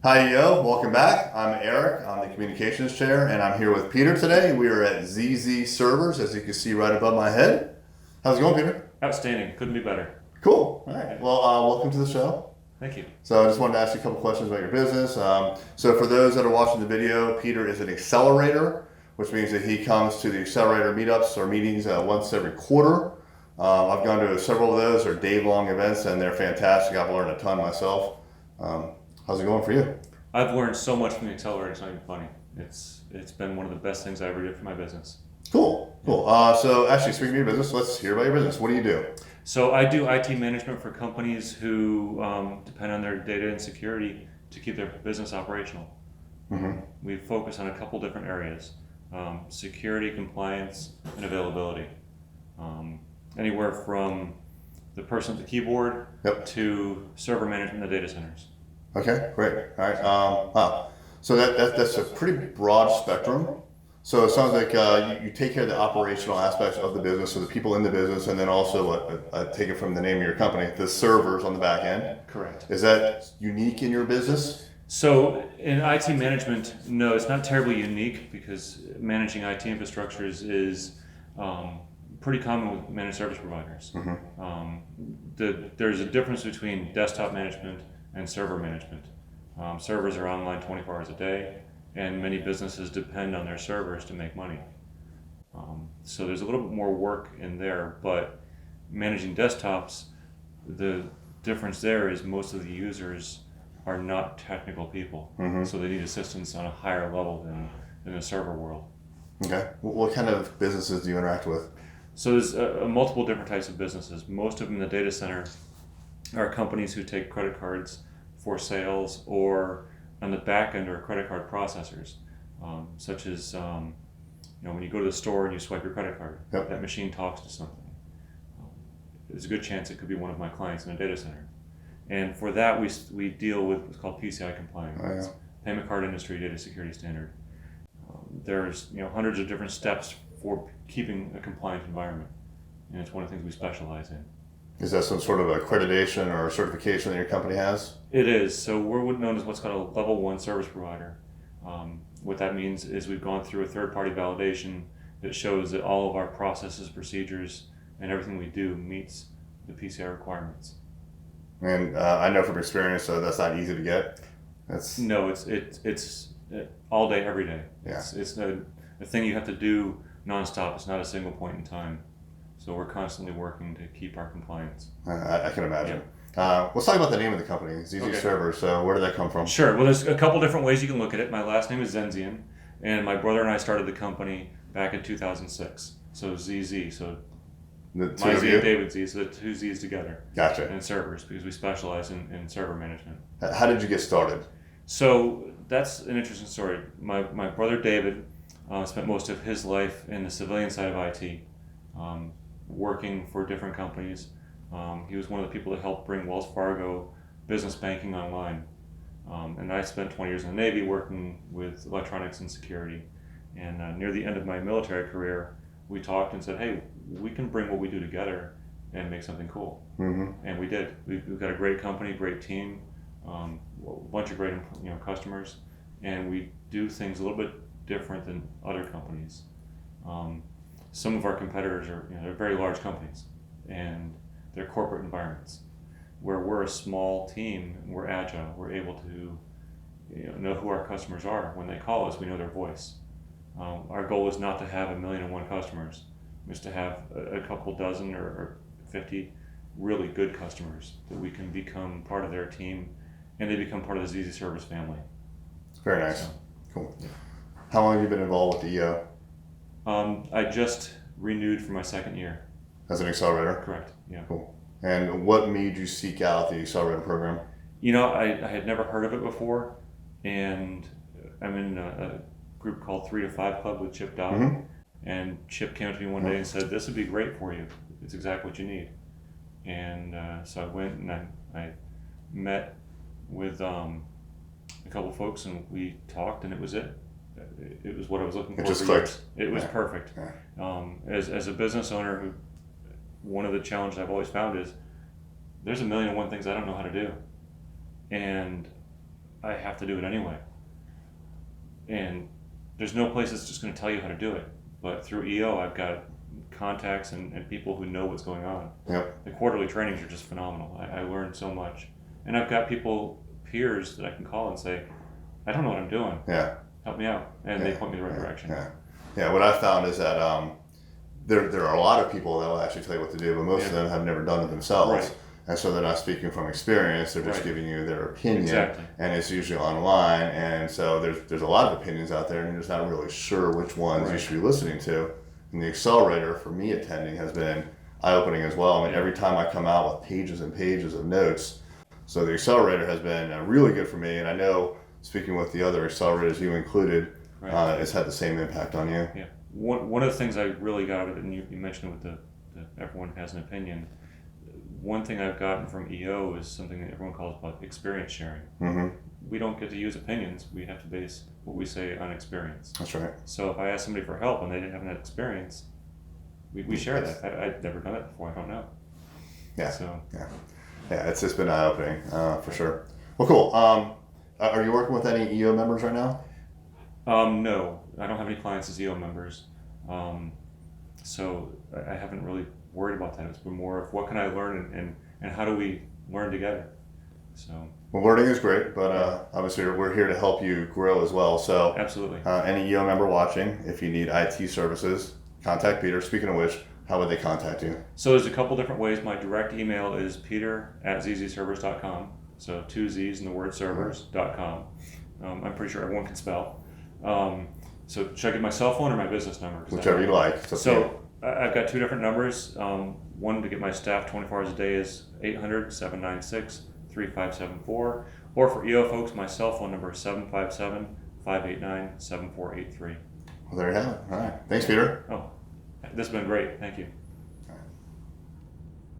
Hi, yo. Welcome back. I'm Eric. I'm the communications chair, and I'm here with Peter today. We are at ZZ Servers, as you can see right above my head. How's it going, Peter? Outstanding. Couldn't be better. Cool. All right. Well, welcome to the show. Thank you. So I just wanted to ask you a couple questions about your business. So for those that are watching the video, Peter is an accelerator, which means that he comes to the accelerator meetups or meetings once every quarter. I've gone to several of those. They're day-long events, and they're fantastic. I've learned a ton myself. How's it going for you? I've learned so much from the accelerator. It's not even funny. It's been one of the best things I ever did for my business. Cool. So actually, speaking of your business, let's hear about your business. What do you do? So I do IT management for companies who depend on their data and security to keep their business operational. Mm-hmm. We focus on a couple different areas: security, compliance, and availability. Anywhere from the person at the keyboard to server management in the data centers. Okay, great. All right. Wow. So that's a pretty broad spectrum. So it sounds like you take care of the operational aspects of the business, so the people in the business, and then also, I take it from the name of your company, the servers on the back end. Correct. Is that unique in your business? So in IT management, no, it's not terribly unique because managing IT infrastructures is pretty common with managed service providers. Mm-hmm. There's a difference between desktop management and server management. Servers are online 24 hours a day, and many businesses depend on their servers to make money. So there's a little bit more work in there, but managing desktops, the difference there is most of the users are not technical people, Mm-hmm. so they need assistance on a higher level than in the server world. Okay. What kind of businesses do you interact with? So there's multiple different types of businesses. Most of them in the data center are companies who take credit cards for sales, or on the back end are credit card processors, such as when you go to the store and you swipe your credit card, Yep. that machine talks to something. There's a good chance it could be one of my clients in a data center. And for that, we deal with what's called PCI compliance, Oh, yeah. Payment Card Industry Data Security Standard. There's hundreds of different steps for keeping a compliant environment, and it's one of the things we specialize in. Is that some sort of accreditation or certification that your company has? It is. So we're known as what's called a level 1 service provider. What that means is we've gone through a third-party validation that shows that all of our processes, procedures, and everything we do meets the PCI requirements. And I know from experience that's not easy to get. No, it's all day, every day. Yeah. It's a thing you have to do nonstop. It's not a single point in time. So we're constantly working to keep our compliance. I can imagine. Let's talk about the name of the company, ZZ Okay. Servers. So where did that come from? Sure. Well, there's a couple different ways you can look at it. My last name is Zendzian, and my brother and I started the company back in 2006. So ZZ. So The two my of Z you? and David's Z. So the two Z's together. Gotcha. And servers, because we specialize in server management. How did you get started? So that's an interesting story. My brother David spent most of his life in the civilian side of IT, working for different companies. He was one of the people that helped bring Wells Fargo business banking online. And I spent 20 years in the Navy working with electronics and security. And near the end of my military career, we talked and said, hey, we can bring what we do together and make something cool. Mm-hmm. And we did. We've got a great company, great team, a bunch of great customers, and we do things a little bit different than other companies. Some of our competitors are they're very large companies, and they're corporate environments. Where we're a small team, and we're agile. We're able to know who our customers are. When they call us, we know their voice. Our goal is not to have 1,000,001 customers. It's to have a couple dozen or 50 really good customers that we can become part of their team, and they become part of the ZZ Service family. Very nice. So, Cool. How long have you been involved with the EO? I just renewed for my second year. As an accelerator? Correct. Yeah. Cool. And what made you seek out the accelerator program? I had never heard of it before, and I'm in a group called 3 to 5 Club with Chip Dodd. Mm-hmm. And Chip came up to me one day and said, this would be great for you. It's exactly what you need. And so I went and I met with a couple folks, and we talked, and it was it. It was what I was looking for. It just for clicked. years. It was perfect. Yeah. As a business owner, one of the challenges I've always found is there's 1,000,001 things I don't know how to do. And I have to do it anyway. And there's no place that's just going to tell you how to do it. But through EO, I've got contacts and people who know what's going on. Yep. The quarterly trainings are just phenomenal. I learned so much. And I've got peers that I can call and say, I don't know what I'm doing. Yeah. Help me out. And they point me in the right direction. Yeah. Yeah. What I found is that there are a lot of people that will actually tell you what to do, but most of them have never done it themselves. Right. And so they're not speaking from experience, they're just giving you their opinion. Exactly. And it's usually online. And so there's a lot of opinions out there, and you're just not really sure which ones you should be listening to. And the accelerator for me attending has been eye-opening as well. I mean, every time I come out with pages and pages of notes. So the accelerator has been really good for me. And I know, speaking with the other accelerators, you included, it's had the same impact on you. Yeah. One of the things I really got out of it, and you mentioned it with the everyone has an opinion. One thing I've gotten from EO is something that everyone calls about experience sharing. Mm-hmm. We don't get to use opinions. We have to base what we say on experience. That's right. So if I ask somebody for help and they didn't have that experience, we share that. I'd never done it before. I don't know. Yeah. So yeah, it's just been eye-opening for sure. Well, cool. Are you working with any EO members right now? No, I don't have any clients as EO members. So I haven't really worried about that. It's been more of what can I learn and how do we learn together. So. Well, learning is great, but obviously we're here to help you grow as well. So absolutely. Any EO member watching, if you need IT services, contact Peter. Speaking of which, how would they contact you? So there's a couple different ways. My direct email is peter@zzservers.com. So 2 Z's in the word servers.com. I'm pretty sure everyone can spell. So should I give my cell phone or my business number? Whichever you like. So I've got 2 different numbers. One to get my staff 24 hours a day is 800-796-3574. Or for EO folks, my cell phone number is 757-589-7483. Well, there you have it. All right. Thanks, Peter. Oh, this has been great. Thank you.